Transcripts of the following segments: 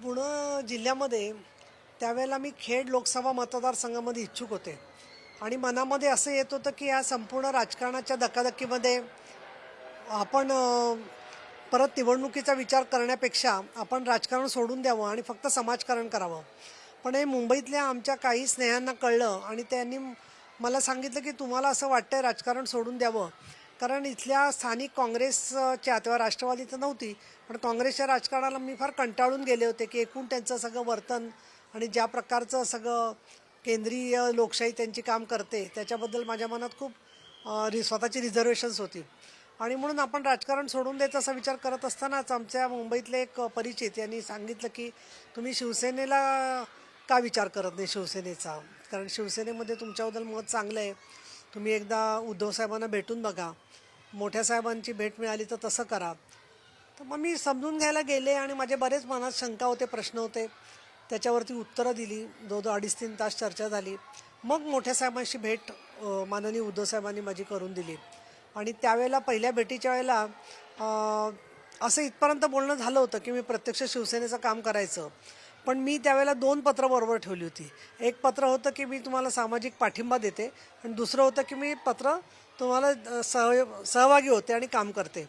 पुणे जिल्ह्यामध्ये त्यावेळेला मी खेड लोकसभा मतदारसंघामध्ये इच्छुक होते आणि मनामध्ये असं येत होतं की या संपूर्ण राजकारणाच्या धकाधकीमध्ये आपण परत निवडणुकीचा विचार करण्यापेक्षा आपण राजकारण सोडून द्यावं आणि फक्त समाजकारण करावं. पण हे मुंबईतल्या आमच्या काही स्नेहांना कळलं आणि त्यांनी मला सांगितलं की तुम्हाला असं वाटतंय राजकारण सोडून द्यावं, कारण इथल्या स्थानिक काँग्रेसच्या तेव्हा राष्ट्रवादी तर नव्हती, पण काँग्रेसच्या राजकारणाला मी फार कंटाळून गेले होते की एकूण त्यांचं सगळं वर्तन आणि ज्या प्रकारचं सगळं केंद्रीय लोकशाही त्यांची काम करते त्याच्याबद्दल माझ्या मनात खूप स्वतःची रिझर्वेशन्स होती. आणि म्हणून आपण राजकारण सोडून द्यायचा असा विचार करत असतानाच आमच्या मुंबईतले एक परिचित यांनी सांगितलं की तुम्ही शिवसेनेला का विचार करत नाही शिवसेनेचा, कारण शिवसेनेमध्ये तुमच्याबद्दल मत चांगलं आहे, तुम्ही एकदा उद्धव साहेबांना भेटून बघा, मोठ्या साहेबांची भेट मिळाली तर तसं करा. तर मग मी समजून घ्यायला गेले आणि माझे बरेच मनात शंका होते, प्रश्न होते, त्याच्यावरती उत्तरं दिली. 2-2.5-3 तास चर्चा झाली. मग मोठ्या साहेबांशी भेट माननीय उद्धव साहेबांनी माझी करून दिली. आणि त्यावेळेला पहिल्या भेटीच्या वेळेला असं इथपर्यंत बोलणं झालं होतं की मी प्रत्यक्ष शिवसेनेचं काम करायचं, पण मी त्यावेळेला 2 पत्र बरोबर ठेवली होती. एक पत्र होतं की मी तुम्हाला सामाजिक पाठिंबा देते आणि दुसरं होतं की मी पत्र तुम्हाला सहभागी होते आणि काम करते.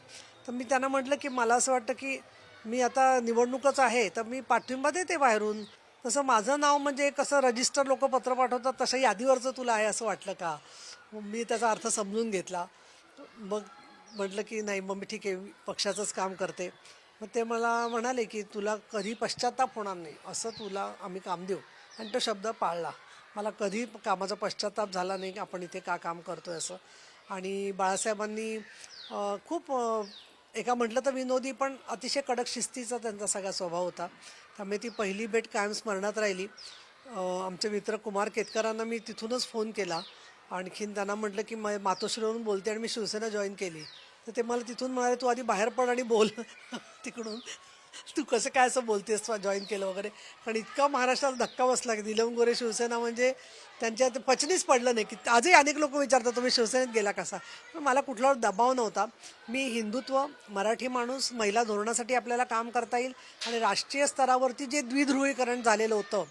तर मी त्यांना म्हटलं की मला असं वाटतं की मी आता निवडणूकच आहे तर मी पाठिंबा देते बाहेरून, तसं माझं नाव म्हणजे कसं रजिस्टर लोक पत्र पाठवतात तसं यादीवरचं तुला आहे असं वाटलं का. मग मी त्याचा अर्थ समजून घेतला. मग म्हटलं की नाही, मग मी ठीक आहे पक्षाचंच काम करते. मग ते मला म्हणाले की तुला कधी पश्चाताप होणार नाही असं तुला आम्ही काम देऊ, आणि तो शब्द पाळला. मला कधी कामाचा पश्चाताप झाला नाही की आपण इथे का काम करतोय असं. आणि बाळासाहेबांनी खूप एका म्हटलं तर विनोदी पण अतिशय कडक शिस्तीचा त्यांचा सगळा स्वभाव होता, त्यामुळे ती पहिली भेट कायम स्मरणात राहिली. आमचे मित्र कुमार केतकरांना मी तिथूनच फोन केला, आणखीन त्यांना म्हटलं की मातोश्रीवरून बोलते आणि मी शिवसेना जॉईन केली. तर ते मला तिथून म्हणाले तू आधी बाहेर पड आणि बोल तिकडून, तू कसं काय असं बोलतेस जॉईन केलं वगैरे. कारण इतका महाराष्ट्रात धक्का बसला की नीलम गोरे शिवसेना म्हणजे त्यांच्या ते पचनीच पडलं नाही. की आजही अनेक लोक विचारतात तुम्ही शिवसेनेत गेला कसा, पण मला कुठलाच दबाव नव्हता. मी हिंदुत्व, मराठी माणूस, महिला धोरणासाठी आपल्याला काम करता येईल आणि राष्ट्रीय स्तरावरती जे द्विध्रुवीकरण झालेलं होतं,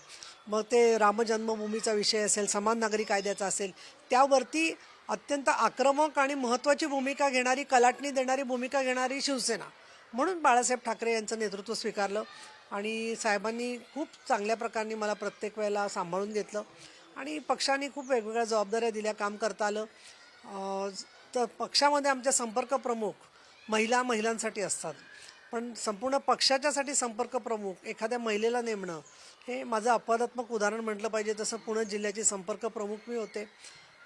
मग ते रामजन्मभूमीचा विषय असेल, समान नागरी कायद्याचा असेल, त्यावरती अत्यंत आक्रमक आणि महत्त्वाची भूमिका घेणारी, कलाटणी देणारी भूमिका घेणारी शिवसेना, म्हणून बाळासाहेब ठाकरे यांचं नेतृत्व स्वीकारलं. आणि साहेबांनी खूप चांगल्या प्रकारे मला प्रत्येक वेळेला सांभाळून घेतलं आणि पक्षाने खूप वेगवेगळ्या जबाबदाऱ्या दिल्या, काम करता आलं. तर पक्षामध्ये आमच्या संपर्क प्रमुख महिलांसाठी असतात, पण संपूर्ण पक्षाच्यासाठी संपर्क प्रमुख एखाद्या महिलेला नेमणं हे माझं अपवादात्मक उदाहरण म्हटलं पाहिजे. तसं पुणे जिल्ह्याची संपर्क प्रमुख मी होते,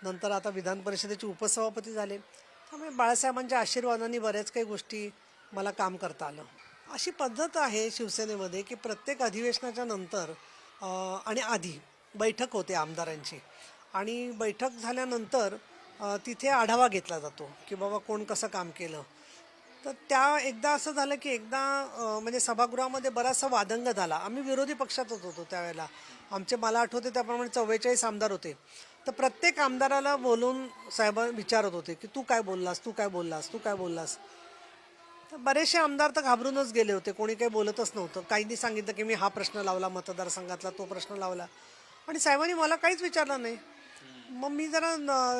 नंतर आता विधान परिषदेचे उपसभापती झाले. त्यामुळे बाळासाहेबांच्या आशीर्वादाने बऱ्याच काही गोष्टी मला काम करता आलं. अशी पद्धत आहे शिवसेनेमध्ये की प्रत्येक अधिवेशनाच्या नंतर आणि आधी बैठक होते आमदारांची, आणि बैठक झाल्यानंतर तिथे आढावा घेतला जातो की बाबा कोण कसं काम केलं. तर त्या एकदा असं झालं की एकदा म्हणजे सभागृहामध्ये बराचसा वादंग झाला. आम्ही विरोधी पक्षातच होतो त्यावेळेला, आमचे मला आठवते त्याप्रमाणे 44 आमदार होते. तर प्रत्येक आमदाराला बोलून साहेब विचारत होते की तू काय बोललास, तू काय बोललास, तू काय बोललास. तर बरेचसे आमदार तर घाबरूनच गेले होते, कोणी काही बोलतच नव्हतं. काहींनी सांगितलं की मी हा प्रश्न लावला मतदारसंघातला, तो प्रश्न लावला, आणि साहेबांनी मला काहीच विचारलं नाही. मग मी जरा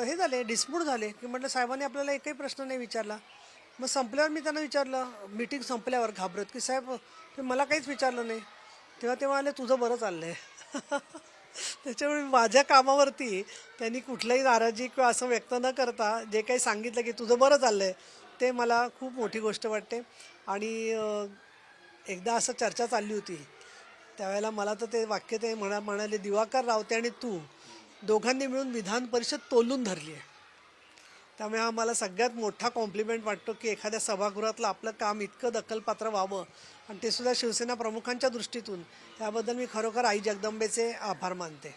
हे झाले, डिस्प्यूट झाले की म्हटलं साहेबांनी आपल्याला एकही प्रश्न नाही विचारला. मग संपल्यावर मी त्यांना विचारलं, मीटिंग संपल्यावर घाबरत, की साहेब ते मला काहीच विचारलं नाही. तेव्हा तेव्हा आले तुझं बरं चाललं आहे. त्याच्यामुळे माझ्या कामावरती त्यांनी कुठलाही नाराजी किंवा असं व्यक्त न करता जे काही सांगितलं की तुझं बरं चाललं आहे, ते मला खूप मोठी गोष्ट वाटते. आणि एकदा असं चर्चा चालली होती त्यावेळेला मला तर ते वाक्य ते म्हणाले दिवाकर रावते आणि तू दोघांनी मिळून विधान परिषद तोलून धरली आहे. त्यामुळे हा मला सगळ्यात मोठा कॉम्प्लिमेंट वाटतो की एखाद्या सभागृहातलं आपलं काम इतकं दखलपात्र व्हावं, आणि ते सुद्धा शिवसेना प्रमुखांच्या दृष्टीतून. त्याबद्दल मी खरोखर आई जगदंबेचे आभार मानते.